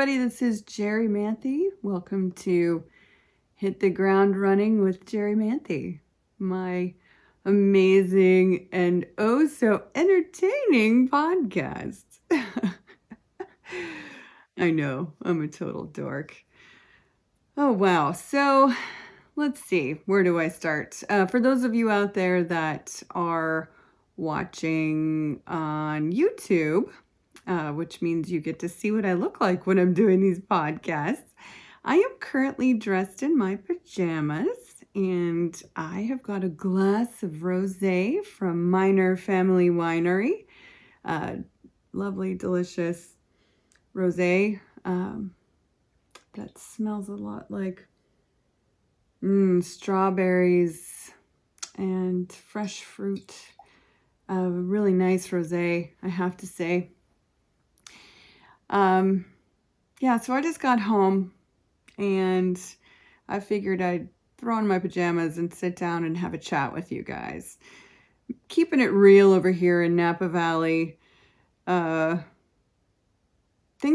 everybody. This is Jerri Manthey. Welcome to Hit the Ground Running with Jerri Manthey, my amazing and oh so entertaining podcast. I know, I'm a total dork. Oh, wow. So let's see. Where do I start? For those of you out there that are watching on YouTube, which means you get to see what I look like when I'm doing these podcasts. I am currently dressed in my pajamas, and I have got a glass of rosé from Minor Family Winery. Lovely, delicious rosé that smells a lot like strawberries and fresh fruit. A really nice rosé, I have to say. So I just got home and I figured I'd throw on my pajamas and sit down and have a chat with you guys. Keeping it real over here in Napa Valley. Things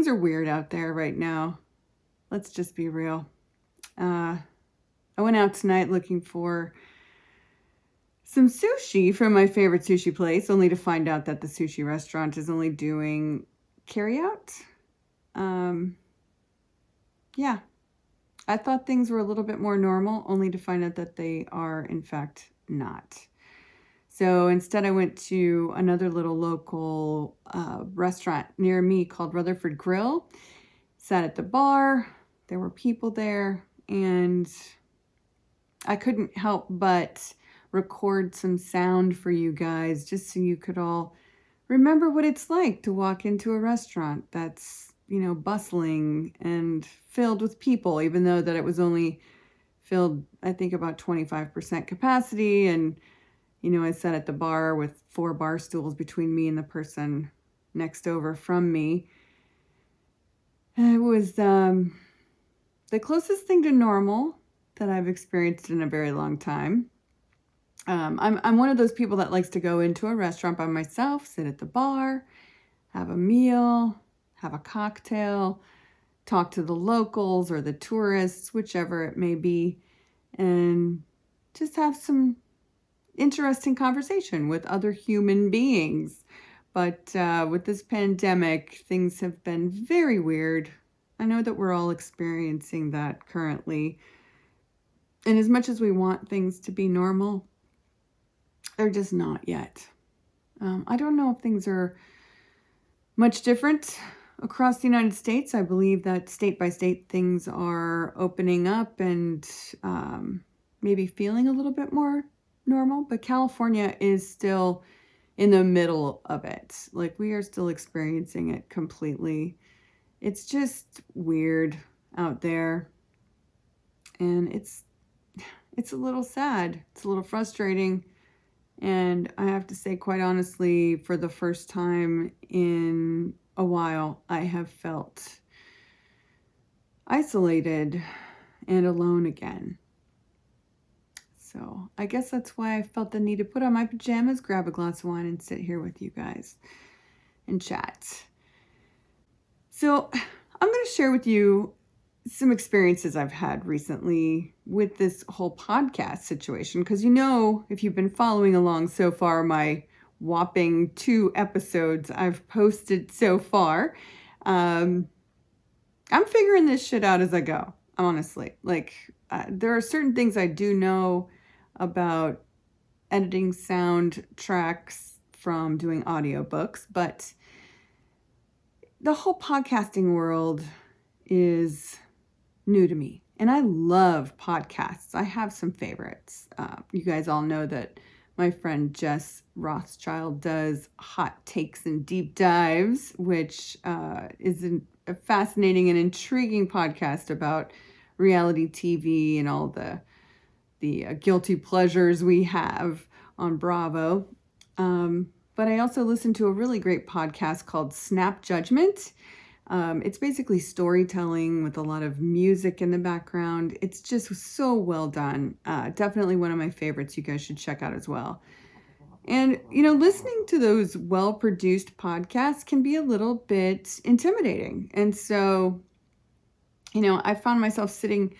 are weird out there right now. Let's just be real. I went out tonight looking for some sushi from my favorite sushi place, only to find out that the sushi restaurant is only doing carryout. I thought things were a little bit more normal, only to find out that they are, in fact, not. So instead, I went to another little local restaurant near me called Rutherford Grill. Sat at the bar. There were people there, and I couldn't help but record some sound for you guys, just so you could all remember what it's like to walk into a restaurant that's, bustling and filled with people, even though that it was only filled, I think, about 25% capacity. And, I sat at the bar with 4 bar stools between me and the person next over from me. It was the closest thing to normal that I've experienced in a very long time. I'm one of those people that likes to go into a restaurant by myself, sit at the bar, have a meal, have a cocktail, talk to the locals or the tourists, whichever it may be, and just have some interesting conversation with other human beings. But with this pandemic, things have been very weird. I know that we're all experiencing that currently. And as much as we want things to be normal, they're just not yet. I don't know if things are much different across the United States. I believe that state by state things are opening up and maybe feeling a little bit more normal, but California is still in the middle of it. Like, we are still experiencing it completely. It's just weird out there, and it's a little sad. It's a little frustrating. And I have to say, quite honestly, for the first time in a while, I have felt isolated and alone again. So I guess that's why I felt the need to put on my pajamas, grab a glass of wine, and sit here with you guys and chat. So I'm going to share with you some experiences I've had recently with this whole podcast situation, because if you've been following along so far, my whopping 2 episodes I've posted so far, I'm figuring this shit out as I go, honestly. There are certain things I do know about editing sound tracks from doing audiobooks, but the whole podcasting world is new to me. And I love podcasts. I have some favorites. You guys all know that my friend Jess Rothschild does Hot Takes and Deep Dives, which is a fascinating and intriguing podcast about reality TV and all the guilty pleasures we have on Bravo. But I also listen to a really great podcast called Snap Judgment. It's basically storytelling with a lot of music in the background. It's just so well done. Definitely one of my favorites you guys should check out as well. And, listening to those well-produced podcasts can be a little bit intimidating. And so I found myself sitting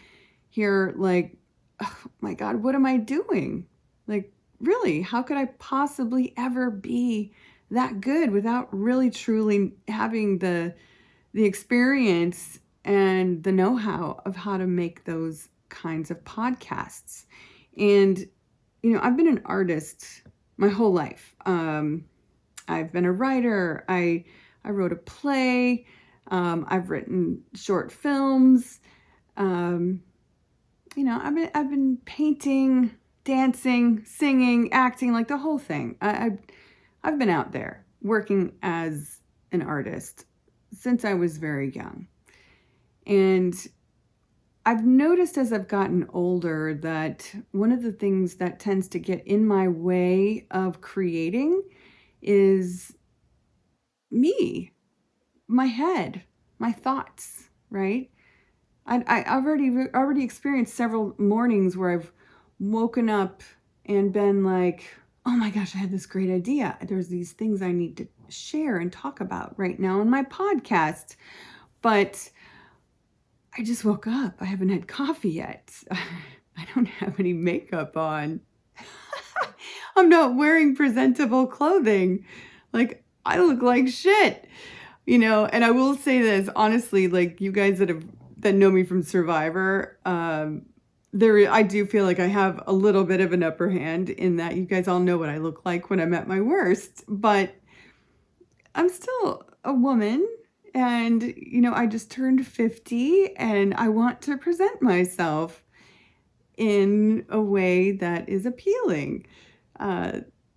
here like, oh my God, what am I doing? Like, really, how could I possibly ever be that good without really truly having the experience and the know-how of how to make those kinds of podcasts? And I've been an artist my whole life. I've been a writer. I wrote a play. I've written short films. Um, I've been painting, dancing, singing, acting, like the whole thing. I've been out there working as an artist since I was very young. And I've noticed as I've gotten older that one of the things that tends to get in my way of creating is me, my head, my thoughts, right? I've already experienced several mornings where I've woken up and been like, oh my gosh, I had this great idea. There's these things I need to share and talk about right now on my podcast. But I just woke up. I haven't had coffee yet. I don't have any makeup on. I'm not wearing presentable clothing. Like, I look like shit. And I will say this honestly, like, you guys that know me from Survivor, I do feel like I have a little bit of an upper hand in that you guys all know what I look like when I'm at my worst, but I'm still a woman, and I just turned 50 and I want to present myself in a way that is appealing.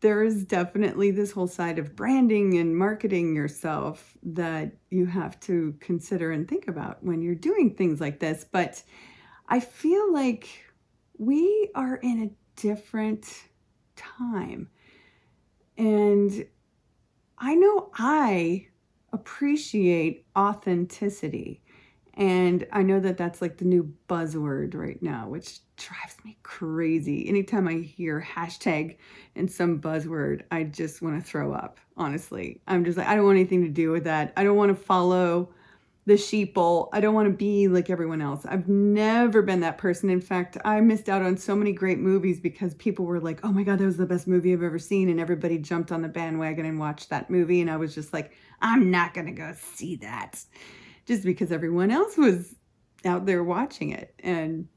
There is definitely this whole side of branding and marketing yourself that you have to consider and think about when you're doing things like this. But I feel like we are in a different time. And I know I appreciate authenticity. And I know that that's like the new buzzword right now, which drives me crazy. Anytime I hear hashtag and some buzzword, I just want to throw up, honestly. I'm just like, I don't want anything to do with that. I don't want to follow the sheeple. I don't want to be like everyone else. I've never been that person. In fact, I missed out on so many great movies because people were like, oh my God, that was the best movie I've ever seen. And everybody jumped on the bandwagon and watched that movie. And I was just like, I'm not going to go see that, just because everyone else was out there watching it. And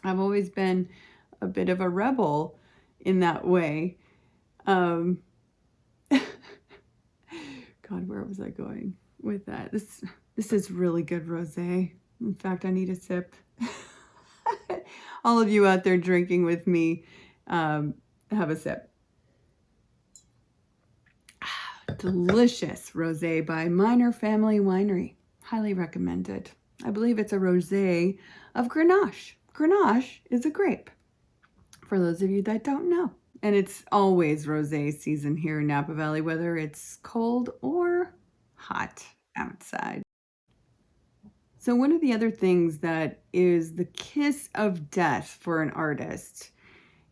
I've always been a bit of a rebel in that way. God, where was I going with that? This is really good rosé. In fact, I need a sip. All of you out there drinking with me, have a sip. Delicious rosé by Minor Family Winery. Highly recommended. I believe it's a rosé of Grenache. Grenache is a grape, for those of you that don't know. And it's always rosé season here in Napa Valley, whether it's cold or hot outside. So one of the other things that is the kiss of death for an artist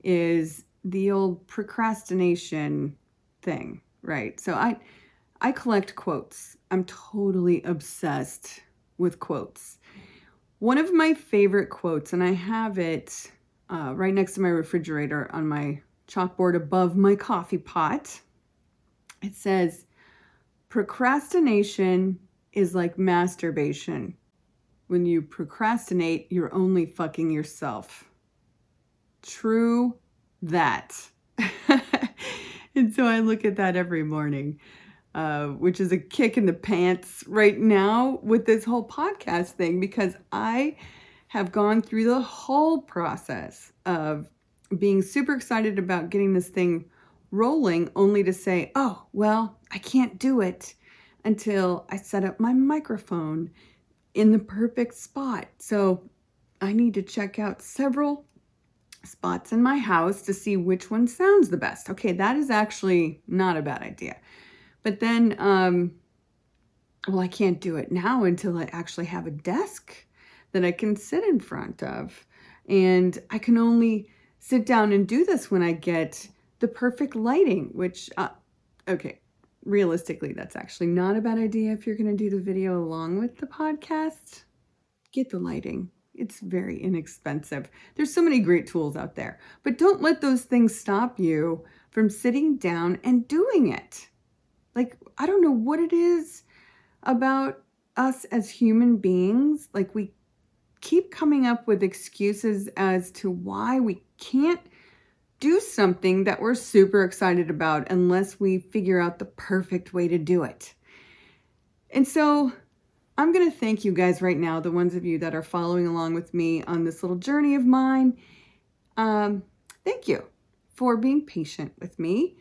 is the old procrastination thing, right? So I collect quotes. I'm totally obsessed with quotes. One of my favorite quotes, and I have it right next to my refrigerator on my chalkboard above my coffee pot. It says, procrastination is like masturbation. When you procrastinate, you're only fucking yourself. True that. And so I look at that every morning, which is a kick in the pants right now with this whole podcast thing, because I have gone through the whole process of being super excited about getting this thing rolling, only to say, oh, well, I can't do it until I set up my microphone in the perfect spot. So I need to check out several spots in my house to see which one sounds the best. Okay, that is actually not a bad idea. But then, well, I can't do it now until I actually have a desk that I can sit in front of. And I can only sit down and do this when I get the perfect lighting, which, okay, realistically, that's actually not a bad idea if you're going to do the video along with the podcast. get the lighting. It's very inexpensive. There's so many great tools out there, but don't let those things stop you from sitting down and doing it. Like, I don't know what it is about us as human beings. Like, we keep coming up with excuses as to why we can't do something that we're super excited about unless we figure out the perfect way to do it. And so I'm going to thank you guys right now, the ones of you that are following along with me on this little journey of mine. Thank you for being patient with me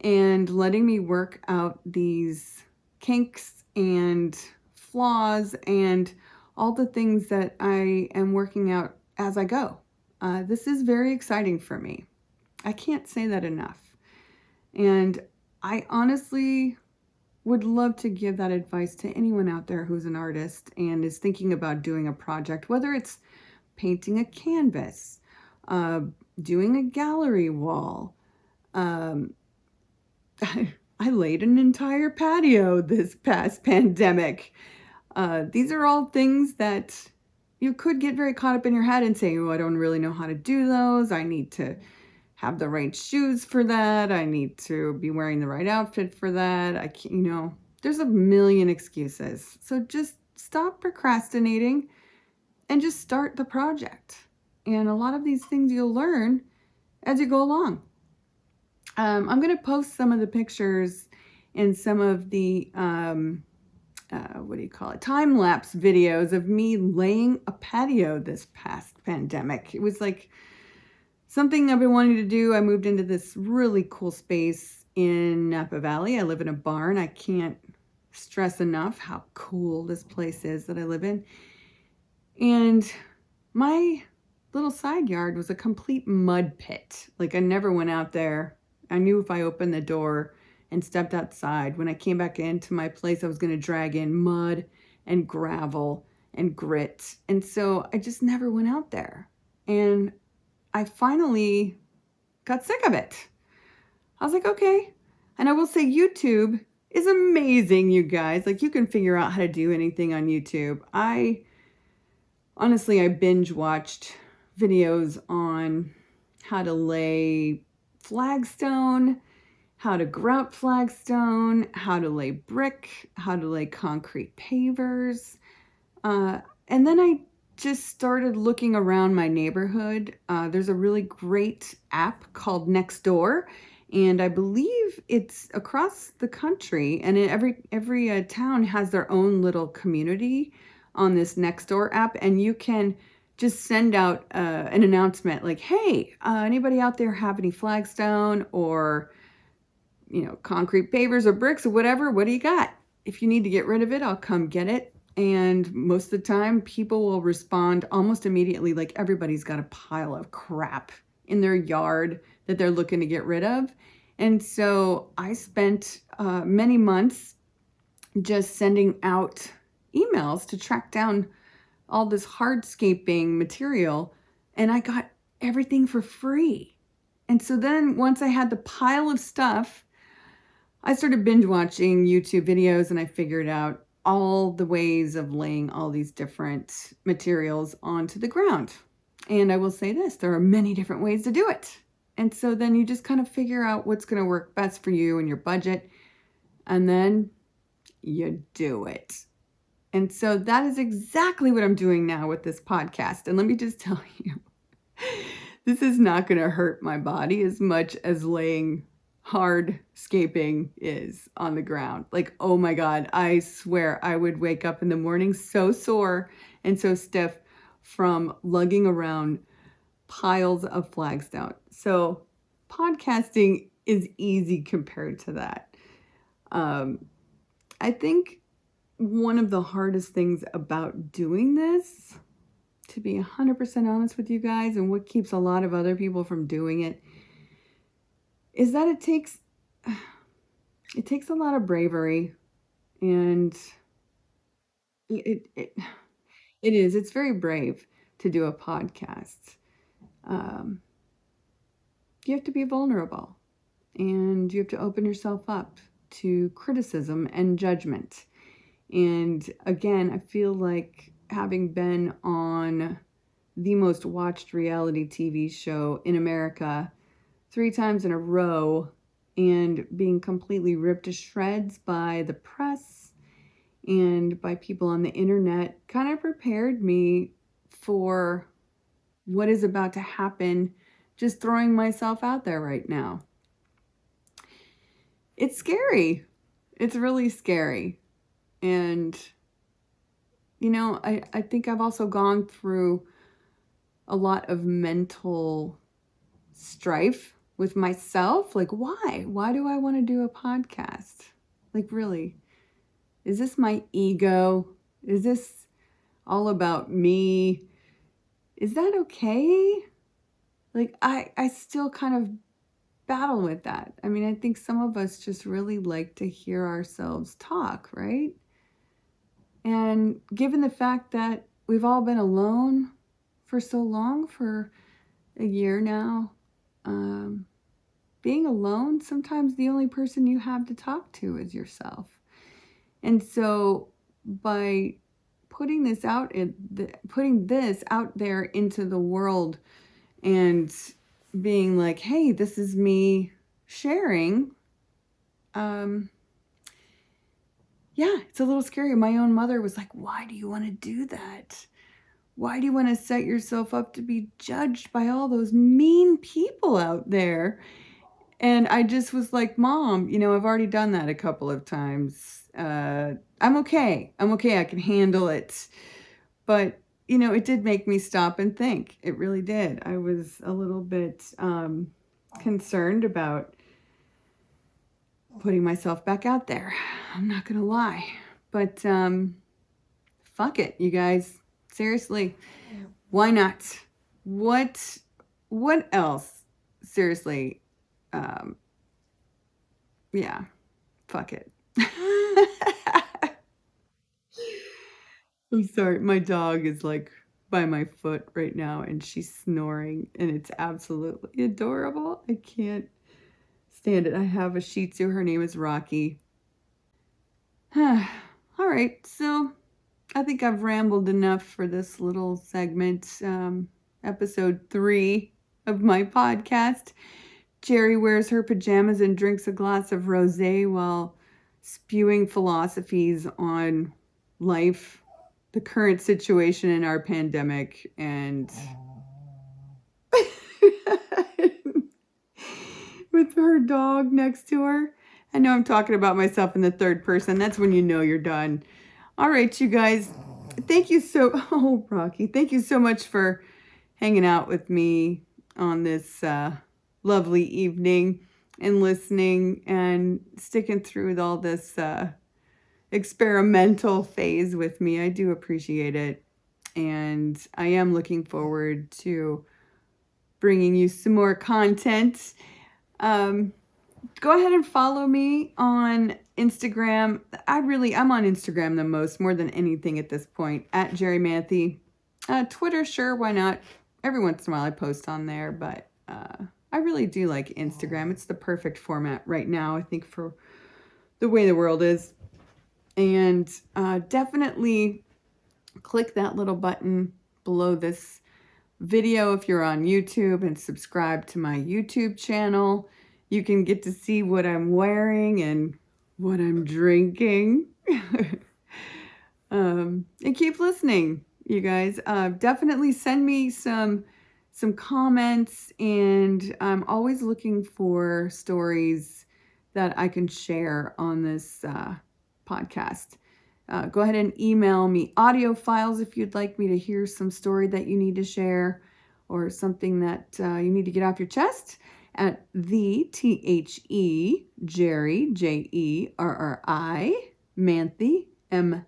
and letting me work out these kinks and flaws and all the things that I am working out as I go. This is very exciting for me. I can't say that enough. And I honestly would love to give that advice to anyone out there who's an artist and is thinking about doing a project, whether it's painting a canvas, doing a gallery wall. I laid an entire patio this past pandemic. These are all things that you could get very caught up in your head and say, oh, I don't really know how to do those. I need to have the right shoes for that. I need to be wearing the right outfit for that. I can't, there's a million excuses. So just stop procrastinating and just start the project. And a lot of these things you'll learn as you go along. I'm going to post some of the pictures and some of the, time-lapse videos of me laying a patio this past pandemic. It was like something I've been wanting to do. I moved into this really cool space in Napa Valley. I live in a barn. I can't stress enough how cool this place is that I live in. And my little side yard was a complete mud pit. Like, I never went out there. I knew if I opened the door and stepped outside, when I came back into my place, I was going to drag in mud and gravel and grit. And so I just never went out there. And I finally got sick of it. I was like, okay. And I will say YouTube is amazing, you guys. Like, you can figure out how to do anything on YouTube. I binge watched videos on how to lay flagstone, how to grout flagstone, how to lay brick, how to lay concrete pavers. And then I just started looking around my neighborhood. There's a really great app called Nextdoor, and I believe it's across the country, and every town has their own little community on this Nextdoor app, and you can just send out an announcement like, hey, anybody out there have any flagstone or concrete pavers or bricks or whatever? What do you got? If you need to get rid of it, I'll come get it. And most of the time, people will respond almost immediately, like everybody's got a pile of crap in their yard that they're looking to get rid of. And so I spent many months just sending out emails to track down all this hardscaping material, and I got everything for free. And so then once I had the pile of stuff, I started binge watching YouTube videos, and I figured out all the ways of laying all these different materials onto the ground. And I will say this, there are many different ways to do it. And so then you just kind of figure out what's going to work best for you and your budget, and then you do it. And so that is exactly what I'm doing now with this podcast. And let me just tell you, this is not going to hurt my body as much as laying hardscaping is on the ground. Like, oh my God, I swear I would wake up in the morning so sore and so stiff from lugging around piles of flagstone. So podcasting is easy compared to that. I think one of the hardest things about doing this, to be 100% honest with you guys, and what keeps a lot of other people from doing it, is that it takes a lot of bravery, and it's very brave to do a podcast. You have to be vulnerable, and you have to open yourself up to criticism and judgment. And again, I feel like having been on the most watched reality TV show in America 3 times in a row and being completely ripped to shreds by the press and by people on the internet kind of prepared me for what is about to happen, just throwing myself out there right now. It's scary. It's really scary. And, I think I've also gone through a lot of mental strife with myself. Like, why? Why do I want to do a podcast? Like, really? Is this my ego? Is this all about me? Is that okay? Like, I still kind of battle with that. I mean, I think some of us just really like to hear ourselves talk, right? And given the fact that we've all been alone for so long, for a year now, being alone, sometimes the only person you have to talk to is yourself. And so by putting this out there into the world and being like, hey, this is me sharing, it's a little scary. My own mother was like, why do you want to do that? Why do you want to set yourself up to be judged by all those mean people out there? And I just was like, Mom, I've already done that a couple of times. I'm okay. I can handle it. But, it did make me stop and think. It really did. I was a little bit concerned about putting myself back out there. I'm not going to lie. But fuck it, you guys. Seriously, why not? What else? Seriously, fuck it. I'm sorry, my dog is like by my foot right now and she's snoring and it's absolutely adorable. I can't stand it. I have a Shih Tzu. Her name is Rocky. All right, so I think I've rambled enough for this little segment, episode 3 of my podcast. Jerri wears her pajamas and drinks a glass of rosé while spewing philosophies on life, the current situation in our pandemic, and with her dog next to her. I know I'm talking about myself in the third person. That's when you know you're done. All right, you guys. Thank you Rocky. Thank you so much for hanging out with me on this lovely evening and listening and sticking through with all this experimental phase with me. I do appreciate it. And I am looking forward to bringing you some more content. Go ahead and follow me on Instagram. I'm on Instagram the most, more than anything at this point, at Jerri Manthey. Twitter, sure, why not? Every once in a while I post on there, but I really do like Instagram. It's the perfect format right now, I think, for the way the world is. And definitely click that little button below this video if you're on YouTube and subscribe to my YouTube channel. You can get to see what I'm wearing and what I'm drinking. And keep listening, you guys. Definitely send me some comments, and I'm always looking for stories that I can share on this podcast. Go ahead and email me audio files if you'd like me to hear some story that you need to share or something that you need to get off your chest at Jerri, Jerri, Manthey, Manthey,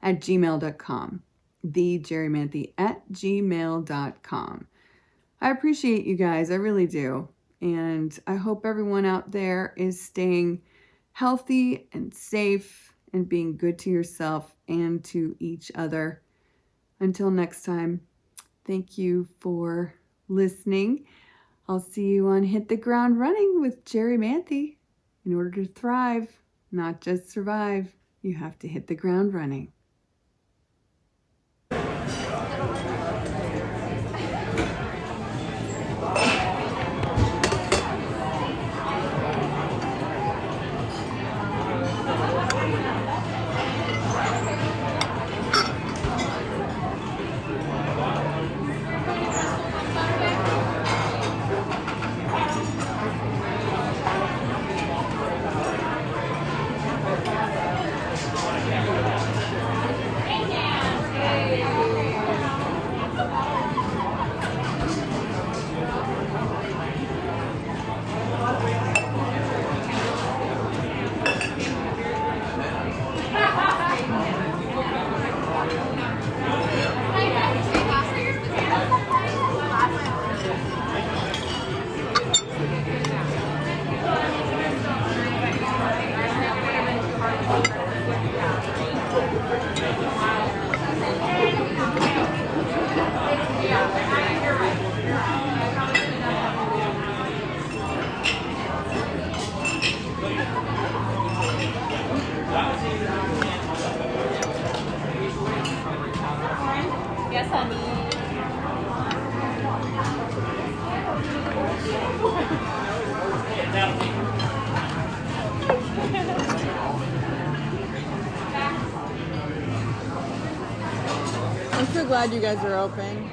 at gmail.com. Jerrimanthey@gmail.com. I appreciate you guys. I really do. And I hope everyone out there is staying healthy and safe and being good to yourself and to each other. Until next time, thank you for listening. I'll see you on Hit the Ground Running with Jerri Manthey. In order to thrive, not just survive, you have to hit the ground running. I'm so glad you guys are open.